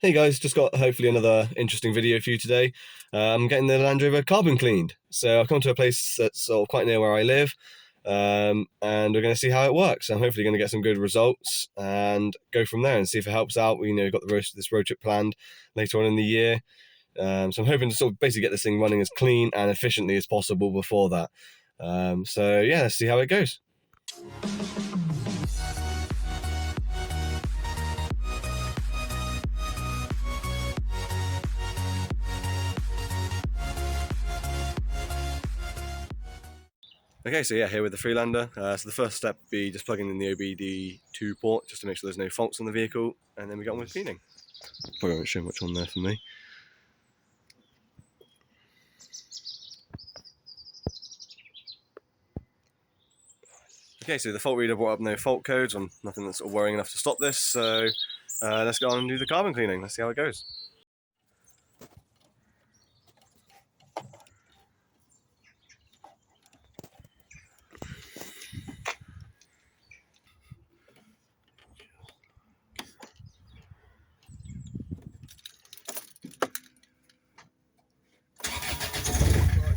Hey guys, just got hopefully another interesting video for you today. I'm getting the Land Rover carbon cleaned. So I've come to a place that's sort of quite near where I live, and we're going to see how it works. I'm hopefully going to get some good results and go from there and see if it helps out. We've got this road trip planned later on in the year. So I'm hoping to sort of basically get this thing running as clean and efficiently as possible before that. So yeah, let's see how it goes. Okay, so yeah, here with the Freelander. So the first step would be just plugging in the OBD2 port just to make sure there's no faults on the vehicle, and then we get on with cleaning. Probably won't show much on there for me. Okay, so the fault reader brought up no fault codes, and nothing that's sort of worrying enough to stop this, so let's go on and do the carbon cleaning. Let's see how it goes.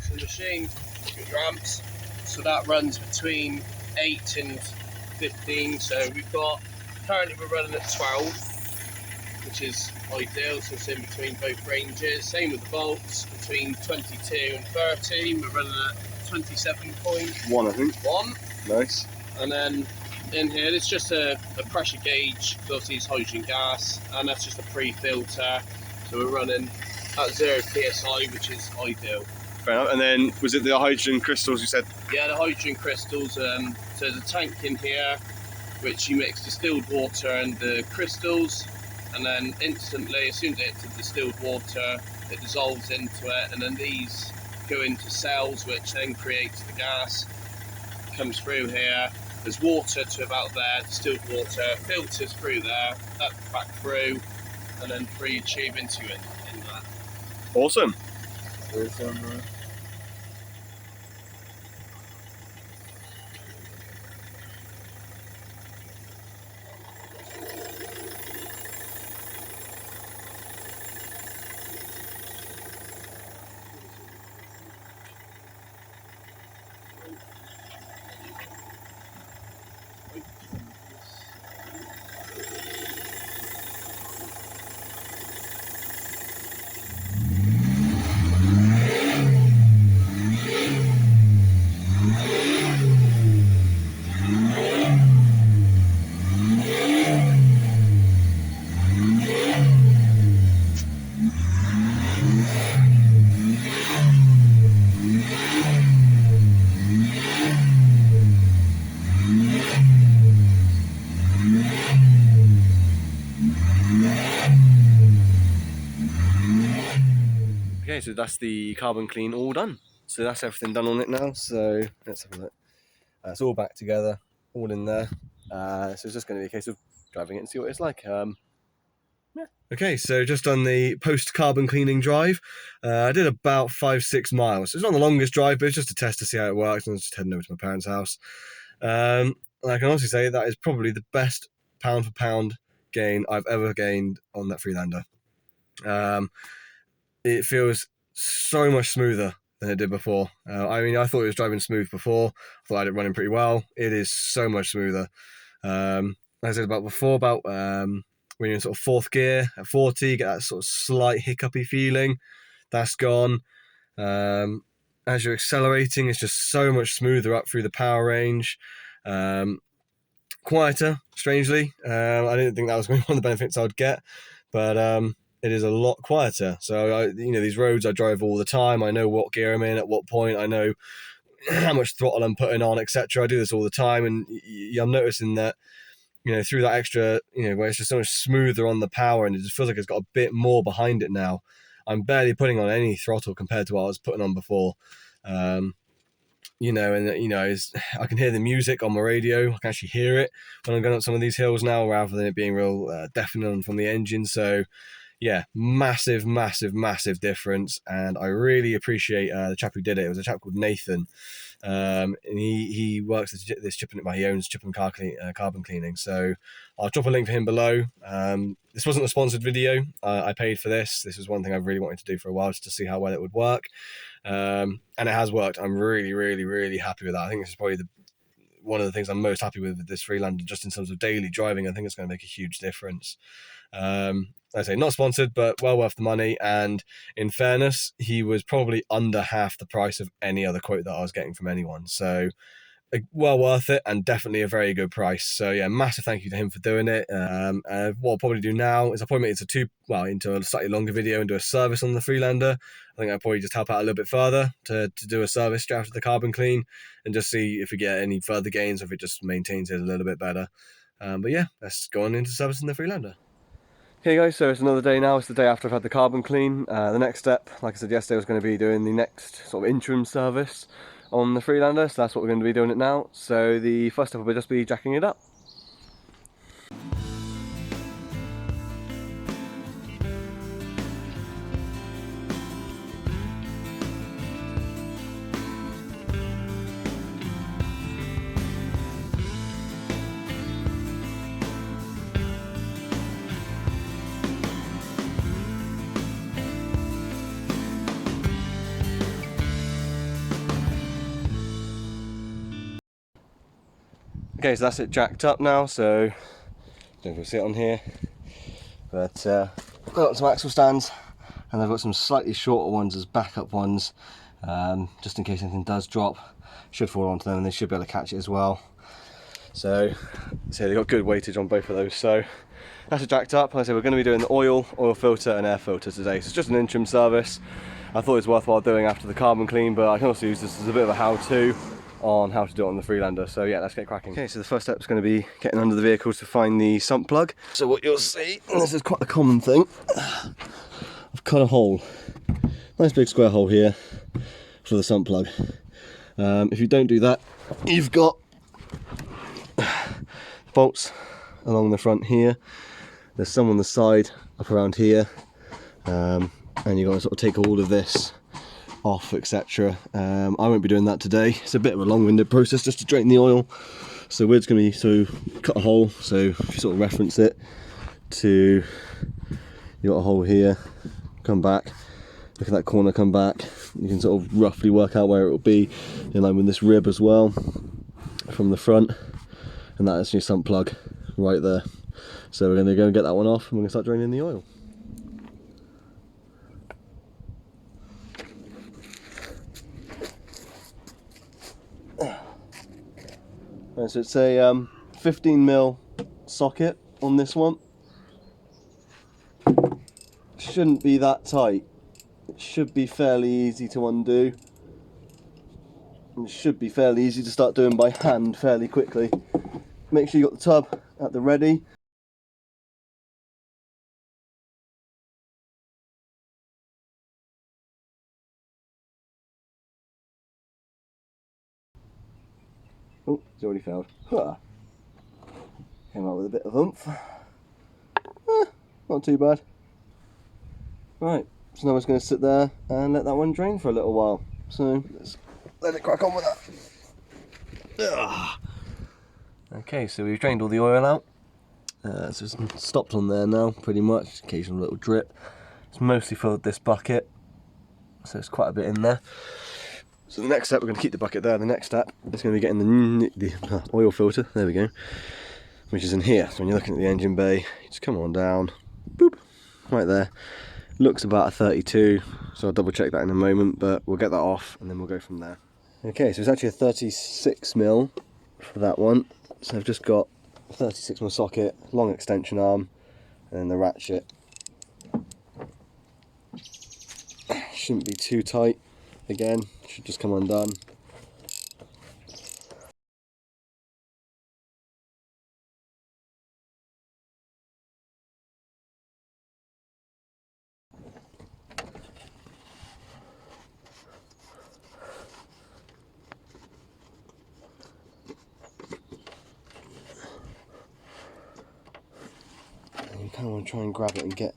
So the machine, your amps, so that runs between 8 and 15. So we've got, currently we're running at 12, which is ideal, so it's in between both ranges. Same with the volts, between 22 and 30. We're running at 27.1, I think. Nice. And then in here, it's just a pressure gauge, obviously it's hydrogen gas, and that's just a pre-filter. So we're running at 0 psi, which is ideal. Fair enough. And then, was it the hydrogen crystals you said? Yeah, the hydrogen crystals. So there's a tank in here, which you mix distilled water and the crystals, and then instantly, as soon as it hits the distilled water, it dissolves into it, and then these go into cells, which then creates the gas. Comes through here. There's water to about there, distilled water, filters through there, up back through, and then through your tube into it in that. Awesome. Okay, so that's the carbon clean all done. So that's everything done on it now. So let's have a look. It's all back together, all in there. So it's just going to be a case of driving it and see what it's like. Yeah. Okay, so just on the post-carbon cleaning drive, I did about 5-6 miles. It's not the longest drive, but it's just a test to see how it works. And I was just heading over to my parents' house. And I can honestly say that is probably the best pound-for-pound gain I've ever gained on that Freelander. It feels so much smoother than it did before. I thought it was driving smooth before. I thought I had it running pretty well. It is so much smoother. As I said before, when you're in sort of fourth gear at 40, you get that sort of slight hiccupy feeling. That's gone. As you're accelerating, it's just so much smoother up through the power range. Quieter, strangely. I didn't think that was going to be one of the benefits I'd get, but it is a lot quieter. So these roads I drive all the time. I know what gear I'm in at what point. I know how much throttle I'm putting on, etc. I do this all the time, and I'm noticing that through that extra, where it's just so much smoother on the power, and it just feels like it's got a bit more behind it now. I'm barely putting on any throttle compared to what I was putting on before. I can hear the music on my radio. I can actually hear it when I'm going up some of these hills now, rather than it being real deafening from the engine. So yeah, massive difference. And I really appreciate the chap who did it. It was a chap called Nathan. And he works at this Chippenham. He owns Chippenham carbon cleaning. So I'll drop a link for him below. This wasn't a sponsored video. I paid for this. This was one thing I've really wanted to do for a while, just to see how well it would work. And it has worked. I'm really happy with that. I think this is probably one of the things I'm most happy with this Freelander, just in terms of daily driving. I think it's going to make a huge difference. Like I say, not sponsored, but well worth the money. And in fairness, he was probably under half the price of any other quote that I was getting from anyone. So well worth it, and definitely a very good price. So yeah, massive thank you to him for doing it. What I'll probably do now is I'll probably make it into a slightly longer video and do a service on the Freelander. I think I'll probably just help out a little bit further to do a service after the carbon clean, and just see if we get any further gains, or if it just maintains it a little bit better. But yeah, let's go on into servicing the Freelander. Okay guys, so it's another day now. It's the day after I've had the carbon clean. The next step, like I said yesterday, was going to be doing the next sort of interim service on the Freelander, so that's what we're going to be doing it now. So the first step will just be jacking it up. Okay, so that's it jacked up now, so I don't know if you'll see it on here, but I've got some axle stands, and I've got some slightly shorter ones as backup ones, just in case anything does drop. Should fall onto them, and they should be able to catch it as well. So they've got good weightage on both of those. So that's it jacked up. Like I said, we're going to be doing the oil filter and air filter today, so it's just an interim service. I thought it was worthwhile doing after the carbon clean, but I can also use this as a bit of a how-to on how to do it on the Freelander. So yeah, let's get cracking. Okay, so the first step is going to be getting under the vehicle to find the sump plug. So what you'll see, and this is quite a common thing, I've cut a hole, nice big square hole here for the sump plug. If you don't do that, you've got bolts along the front here, there's some on the side up around here, and you've got to sort of take all of this off, etc. I won't be doing that today. It's a bit of a long-winded process just to drain the oil, so we're just going to cut a hole. So if you sort of reference it to, you got a hole here, come back, look at that corner, come back, you can sort of roughly work out where it will be in line with this rib as well from the front, and that is your sump plug right there. So we're going to go and get that one off, and we're going to start draining the oil. Right, so it's a 15mm socket on this one. Shouldn't be that tight. It should be fairly easy to undo. And it should be fairly easy to start doing by hand fairly quickly. Make sure you got the tub at the ready. Oh, it's already failed. Huh. Came out with a bit of oomph. Not too bad. Right, so now I'm just going to sit there and let that one drain for a little while. So let's let it crack on with that. Ugh. Okay, so we've drained all the oil out. So it's stopped on there now, pretty much. Occasional little drip. It's mostly filled this bucket, so it's quite a bit in there. So the next step, we're going to keep the bucket there. The next step is going to be getting the oil filter. There we go. Which is in here. So when you're looking at the engine bay, you just come on down, boop, right there. Looks about a 32, so I'll double check that in a moment, but we'll get that off and then we'll go from there. Okay, so it's actually a 36mm for that one. So I've just got a 36mm socket, long extension arm, and then the ratchet. Shouldn't be too tight. Again, should just come undone. And you kind of want to try and grab it and get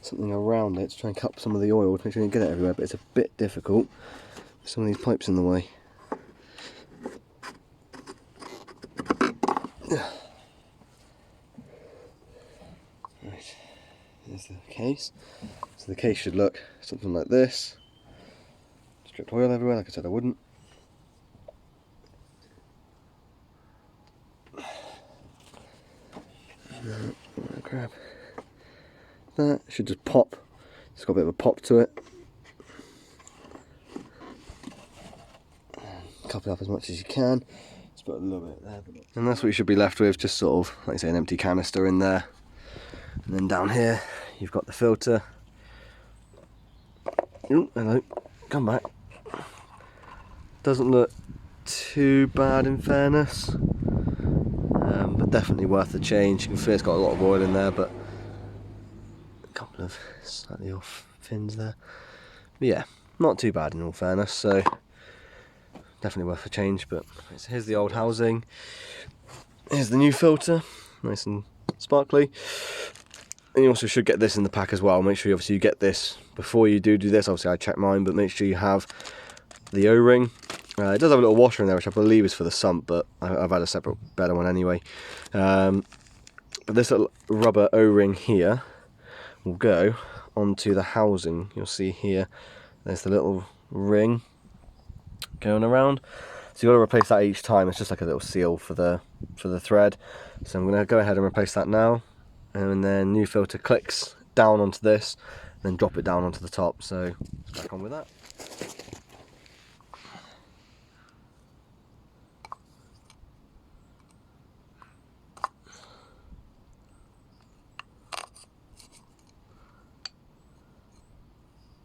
something around it to try and cup some of the oil to make sure you can get it everywhere, but it's a bit difficult with some of these pipes in the way. Right, there's the case. So the case should look something like this. Stripped oil everywhere, like I said I wouldn't. Grab that, it should just pop. It's got a bit of a pop to it. Cup it up as much as you can. Just put a little bit there. And that's what you should be left with, just sort of, like I say, an empty canister in there. And then down here, you've got the filter. Ooh, hello, come back. Doesn't look too bad in fairness, but definitely worth a change. You can feel it's got a lot of oil in there, but a couple of slightly off fins there. But yeah, not too bad in all fairness, so definitely worth a change. But so here's the old housing, here's the new filter, nice and sparkly. And you also should get this in the pack as well. Make sure you get this before you do this. Obviously I checked mine, but make sure you have the O-ring. It does have a little washer in there, which I believe is for the sump, but I've had a separate better one anyway. But this little rubber O-ring here will go onto the housing. You'll see here, there's the little ring going around. So you've got to replace that each time. It's just like a little seal for the thread. So I'm going to go ahead and replace that now. And then new filter clicks down onto this, then drop it down onto the top. So let's crack on with that.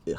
Yeah.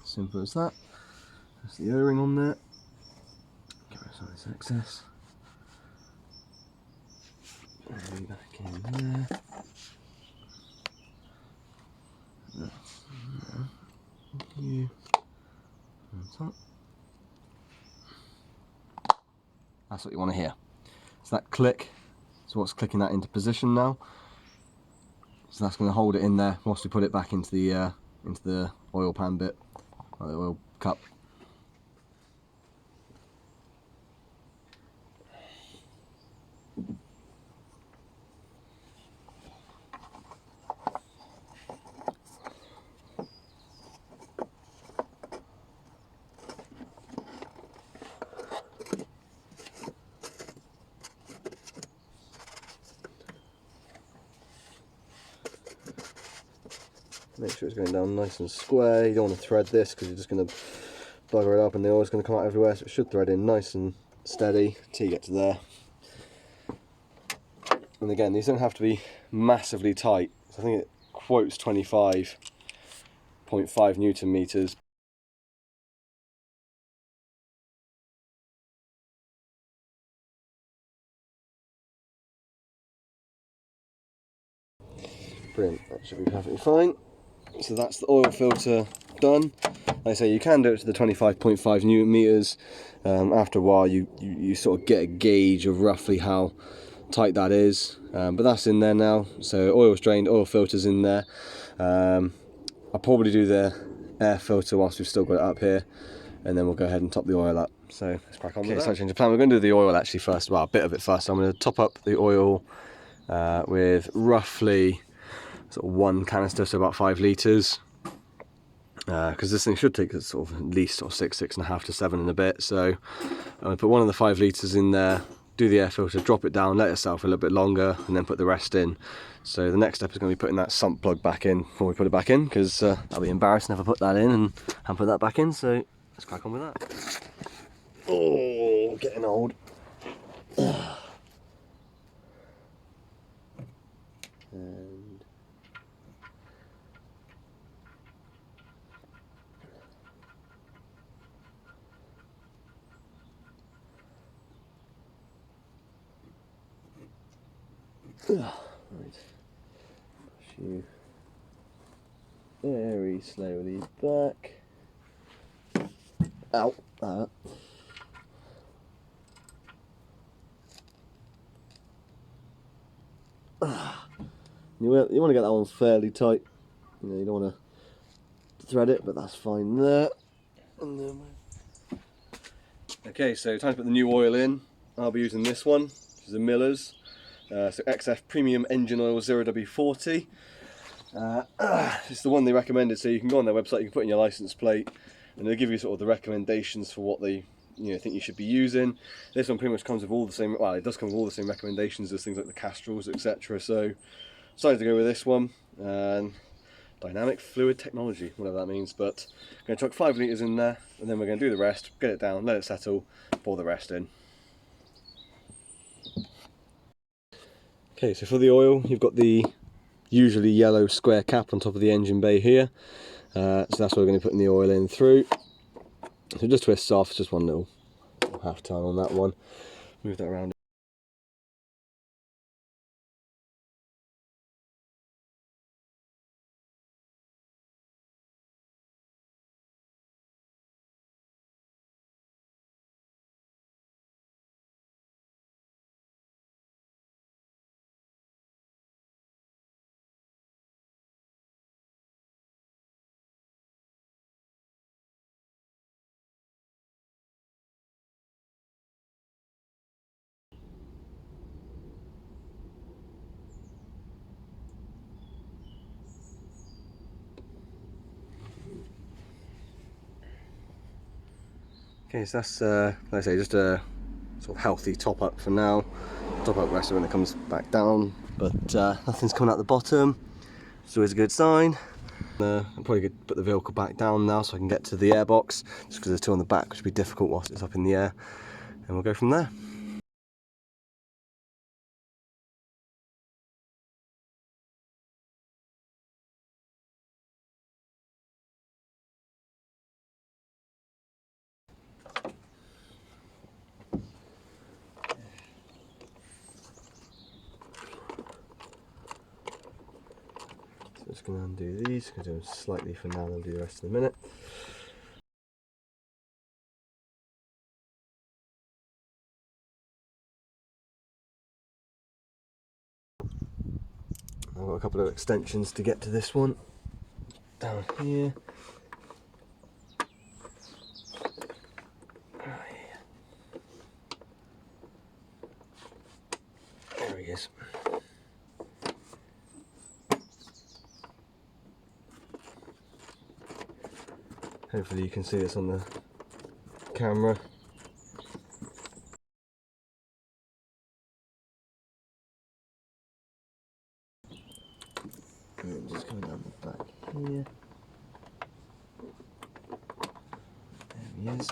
Simple as that. There's the O-ring on there. Get rid of some of this excess. And back in there. You on top. That's what you want to hear. So that click, so what's clicking that into position now. So that's going to hold it in there whilst we put it back into the oil pan bit, or the oil cup. Make sure it's going down nice and square. You don't want to thread this because you're just going to bugger it up and the oil's going to come out everywhere, so it should thread in nice and steady till you get to there. And again, these don't have to be massively tight. So I think it quotes 25.5 Newton meters. Brilliant, that should be perfectly fine. So that's the oil filter done. Like I say, you can do it to the 25.5 Newton meters. After a while, you sort of get a gauge of roughly how tight that is. But that's in there now. So oil's drained, oil filter's in there. I'll probably do the air filter whilst we've still got it up here, and then we'll go ahead and top the oil up. So let's crack on with that. So change of plan. We're going to do the oil actually first. Well, a bit of it first. So I'm going to top up the oil with roughly sort of one canister, so about 5 litres, because this thing should take sort of at least sort of 6.5 to 7 and a bit. So I'm going to put one of the 5 litres in there, do the air filter, drop it down, let it settle for a little bit longer, and then put the rest in. So the next step is going to be putting that sump plug back in before we put it back in, because that'll be embarrassing if I put that in and put that back in. So let's crack on with that. Oh, getting old. And right, push you very slowly back. Ow, you want to get that one fairly tight. You know, you don't want to thread it, but that's fine there. And then okay, so time to put the new oil in. I'll be using this one, which is a Miller's. So XF Premium Engine Oil 0W40. It's the one they recommended, so you can go on their website, you can put in your license plate, and they'll give you sort of the recommendations for what they think you should be using. This one pretty much comes with all the same, well, it does come with all the same recommendations as things like the Castrol's, etc. So decided to go with this one, and dynamic fluid technology, whatever that means. But I'm going to chuck 5 litres in there, and then we're going to do the rest, get it down, let it settle, pour the rest in. Okay, so for the oil, you've got the usually yellow square cap on top of the engine bay here. So that's what we're going to be putting the oil in through. So just twists off, just one little half turn on that one. Move that around. Okay, so that's, like I say, just a sort of healthy top up for now. Top up rest when it comes back down, but nothing's coming out the bottom. It's always a good sign. I'm probably going to put the vehicle back down now so I can get to the airbox, just because there's 2 on the back, which would be difficult whilst it's up in the air, and we'll go from there. So just going to undo these, going to do them slightly for now, and I'll do the rest in a minute. I've got a couple of extensions to get to this one. Down here. There he is. Hopefully you can see this on the camera. And just coming down the back here. There he is.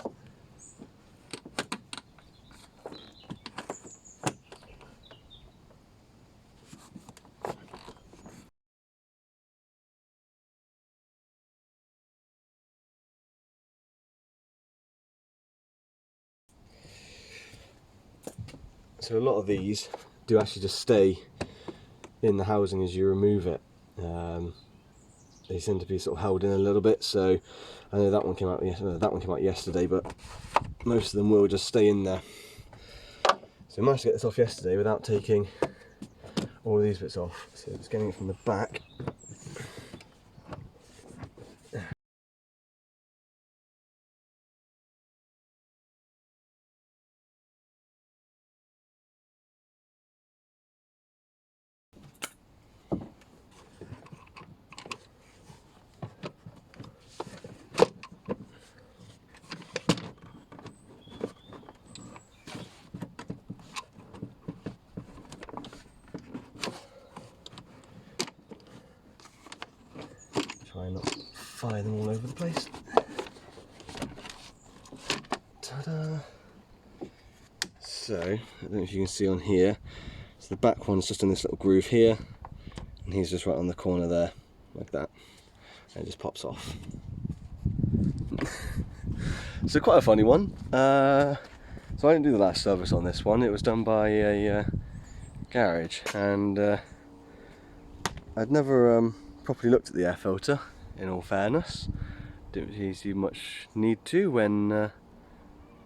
So a lot of these do actually just stay in the housing as you remove it. They seem to be sort of held in a little bit, so I know that one came out yesterday, but most of them will just stay in there. So I managed to get this off yesterday without taking all of these bits off. So just getting it from the back. Try not to fire them all over the place. Ta-da. So, I don't know if you can see on here, so the back one's just in this little groove here, and he's just right on the corner there, like that, and it just pops off. So quite a funny one. So I didn't do the last service on this one, it was done by a garage, and I'd never properly looked at the air filter, in all fairness. Didn't really see much need to when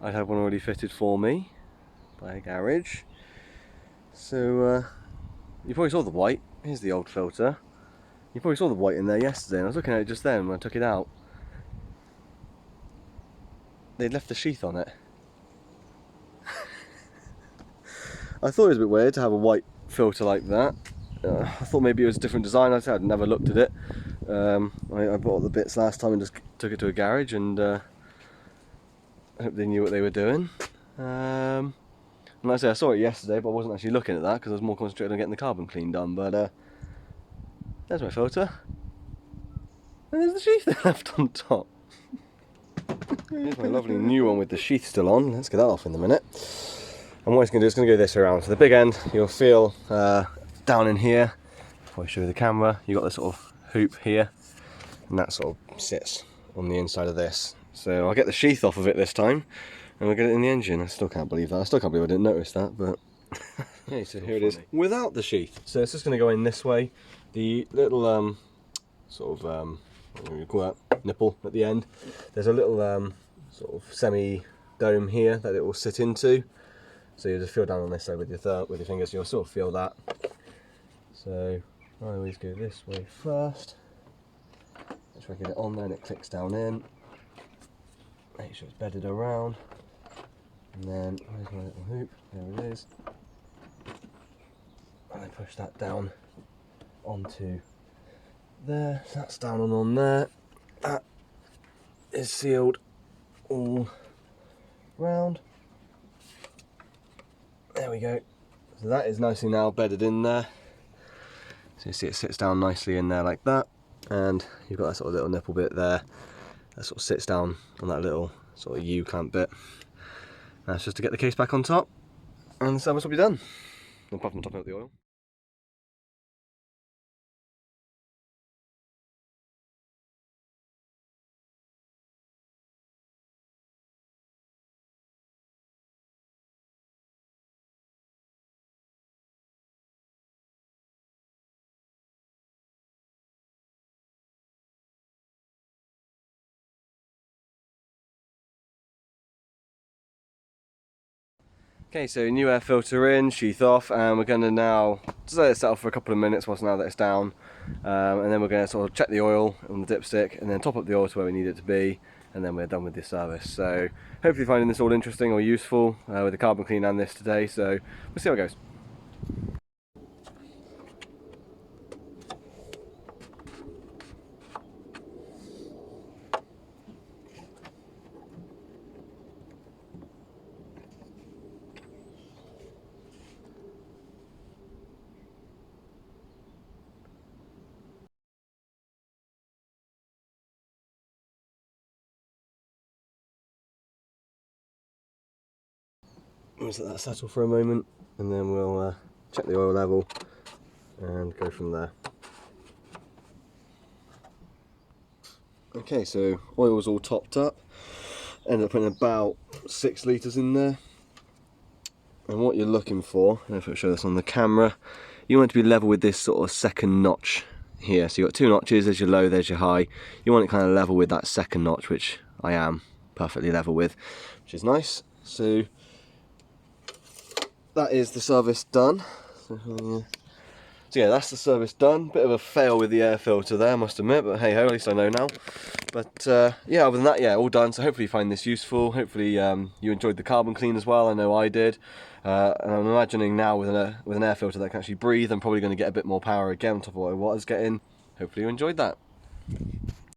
I'd had one already fitted for me by a garage. So you probably saw the white. Here's the old filter. You probably saw the white in there yesterday, and I was looking at it just then when I took it out. They'd left the sheath on it. I thought it was a bit weird to have a white filter like that. I thought maybe it was a different design. I said I'd never looked at it. I bought the bits last time and just took it to a garage, and I hope they knew what they were doing. And like I say, I saw it yesterday, but I wasn't actually looking at that because I was more concentrated on getting the carbon clean done. But there's my filter, and there's the sheath they left on top. Here's my lovely new one with the sheath still on. Let's get that off in a minute. And what it's going to do is going to go this way around. So the big end, you'll feel down in here. Before I show you the camera, you've got this sort of hoop here, and that sort of sits on the inside of this. So I'll get the sheath off of it this time, and we'll get it in the engine. I still can't believe that. I still can't believe I didn't notice that, but... Okay, so here it is without the sheath. So it's just going to go in this way. The little sort of, what do you call that, nipple at the end. There's a little sort of semi-dome here that it will sit into. So you just feel down on this side with your fingers, you'll sort of feel that. So I always go this way first. Make sure I get it on there and it clicks down in. Make sure it's bedded around. And then, where's my little hoop? There it is. And I push that down onto there. So that's down and on there. That is sealed all round. There we go. So that is nicely now bedded in there. So you see it sits down nicely in there like that. And you've got that sort of little nipple bit there. That sort of sits down on that little sort of U-clamp bit. That's just to get the case back on top. And the service will be done. Apart from topping up the oil. Okay, so new air filter in, sheath off, and we're going to now just let it settle for a couple of minutes whilst now that it's down, and then we're going to sort of check the oil on the dipstick and then top up the oil to where we need it to be, and then we're done with this service. So hopefully finding this all interesting or useful with the carbon clean and this today, so we'll see how it goes. We'll let that settle for a moment, and then we'll check the oil level and go from there. Okay, so oil's all topped up. Ended up putting about 6 litres in there. And what you're looking for, I don't know if I'll show this on the camera, you want it to be level with this sort of second notch here. So you've got 2 notches, there's your low, there's your high. You want it kind of level with that second notch, which I am perfectly level with, which is nice. So that is the service done. So yeah, that's the service done. Bit of a fail with the air filter there, I must admit, but hey ho, at least I know now. But yeah, other than that, yeah, all done. So hopefully you find this useful. Hopefully you enjoyed the carbon clean as well. I know I did. And I'm imagining now with an air filter that can actually breathe, I'm probably going to get a bit more power again on top of what I was getting. Hopefully you enjoyed that.